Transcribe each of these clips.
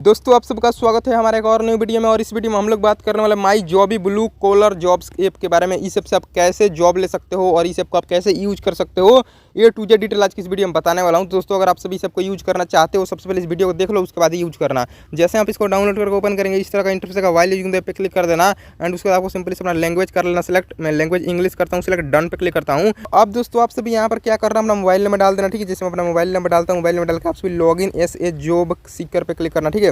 दोस्तों आप सबका स्वागत है हमारे एक और नई वीडियो में। और इस वीडियो में हम लोग बात करने वाले माई जॉबी ब्लू कॉलर जॉब्स ऐप के बारे में। इस ऐप से आप कैसे जॉब ले सकते हो और इस ऐप को आप कैसे यूज कर सकते हो, ये टू जेड डिटेल आज की इस वीडियो में बताने वाला हूं। तो दोस्तों अगर आप सभी इस ऐप को यूज करना चाहते हो, सबसे पहले इस वीडियो को देख लो, उसके बाद ही यूज करना। जैसे आप इसको डाउनलोड करके ओपन करेंगे, इस तरह का इंटरफेस का वाइल यूजिंग पे क्लिक कर देना एंड उसके बाद आपको सिंपली अपना लैंग्वेज कर लेना सिलेक्ट। मैं लैंग्वेज इंग्लिश करता हूँ सिलेक्ट, डन पे क्लिक करता हूँ। अब दोस्तों आप सभी यहाँ पर क्या करना, अपना मोबाइल नंबर डाल देना, ठीक है। जैसे मैं अपना मोबाइल नंबर डालता हूँ, मोबाइल नंबर डाल के आप सभी log in S A job seeker पे क्लिक करना, ठीक है।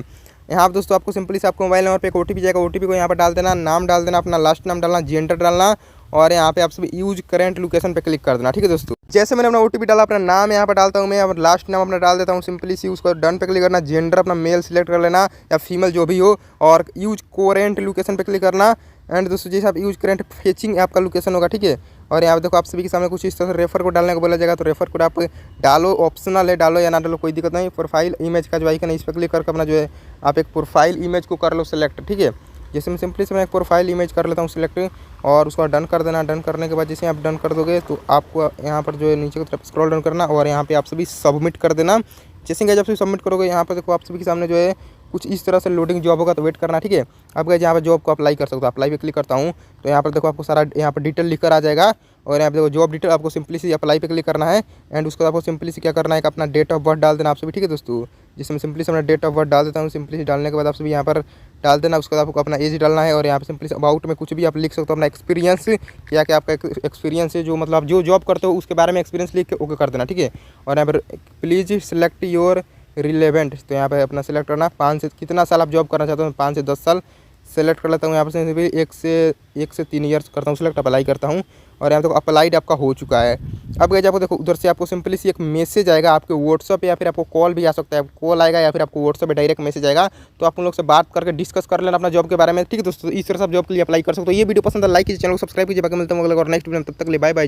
यहाँ पर दोस्तों आपको सिंपली से आपको मोबाइल नंबर पे एक ओटीपी जाएगा, ओटीपी को यहाँ पर डाल देना, नाम डाल देना, अपना लास्ट नाम डालना, जेंडर डालना और यहाँ पे आप सभी यूज करेंट लोकेशन पे क्लिक कर देना, ठीक है दोस्तों। जैसे मैंने अपना ओटीपी डाला, अपना नाम यहाँ पर डालता हूँ मैं, और लास्ट नाम अपना डाल देता हूँ सिंपली सी, उसको डन पे क्लिक करना। जेंडर अपना मेल सिलेक्ट कर लेना या फीमेल जो भी हो, और यूज करेंट लोकेशन पे क्लिक करना। एंड दोस्तों जैसे आप यूज करेंट फेचिंग आपका लोकेशन होगा, ठीक है। और यहाँ पे देखो आप सभी के सामने कुछ इस तरह से रेफर कोड डालने को बोला जाएगा, तो रेफर कोड आप डालो, ऑप्शनल है, डालो या ना डालो कोई दिक्कत नहीं। प्रोफाइल इमेज का जो आइकन है इस पर क्लिक करके अपना जो है आप एक प्रोफाइल इमेज को कर लो सिलेक्ट, ठीक है। जैसे मैं सिंपली से मैं एक प्रोफाइल इमेज कर लेता हूँ सिलेक्ट और उसको डन कर देना। डन करने के बाद जैसे आप डन कर दोगे तो आपको यहाँ पर जो है नीचे की तरफ स्क्रॉल डाउन करना और यहाँ पे आप सभी सबमिट कर देना। जैसे कि आप सभी सबमिट करोगे, यहाँ पर देखो आप सभी के सामने जो है कुछ इस तरह से लोडिंग जॉब होगा, तो वेट करना, ठीक है। अब गए यहाँ पर जॉब को अप्लाई कर सकते हो, अप्लाई पे क्लिक करता हूँ तो यहाँ पर देखो आपको सारा यहाँ पर डिटेल लिख कर आ जाएगा। और यहाँ पे देखो जॉब डिटेल, आपको सिंपली से अप्लाई पे क्लिक करना है एंड उसको आपको सिंपली से क्या करना है, अपना डेट ऑफ बर्थ डाल देना आप सभी, ठीक है दोस्तों। जिसमें सिंपली से अपना डेट ऑफ बर्थ डाल देता हूँ, सिंपली से डालने के बाद आप सभी यहाँ पर डाल देना। उसके बाद आपको अपना एज डालना है और यहाँ पे सिंपली अबाउट में कुछ भी आप लिख सकते हो, अपना एक्सपीरियंस क्या क्या आपका एक्सपीरियंस है, जो मतलब जो जॉब करते हो उसके बारे में एक्सपीरियंस लिख के ओके कर देना, ठीक है। और यहाँ पर प्लीज़ सिलेक्ट योर रिलेवेंट, तो यहाँ पे अपना सेलेक्ट करना 5 से कितना साल आप जॉब करना चाहते हो, 5 से 10 साल सेलेक्ट कर लेता हूँ। यहाँ पर से भी 1 से 3 ईयर्स करता हूँ सिलेक्ट, अप्लाई करता हूँ और यहाँ पे अप्लाइड आपका हो चुका है। अब गए आपको देखो उधर से आपको सिंपली सी एक मैसेज आएगा आपके व्हाट्सअप, या फिर आपको कॉल भी आ सकता है, कॉल आएगा या फिर आपको व्हाट्सअप पे डायरेक्ट मैसेज आएगा। तो आप उन लोग से बात करके डिस्कस कर लेना अपना जॉब के बारे में, ठीक है दोस्तों। इस तरह से आप जॉब के लिए अप्लाई कर सकते हो। ये वीडियो पसंद है लाइक कीजिए, चैनल को सब्सक्राइब कीजिए। बाकी मिलता हूँ अगले और नेक्स्ट वीडियो में, तब तक के लिए बाय बाय।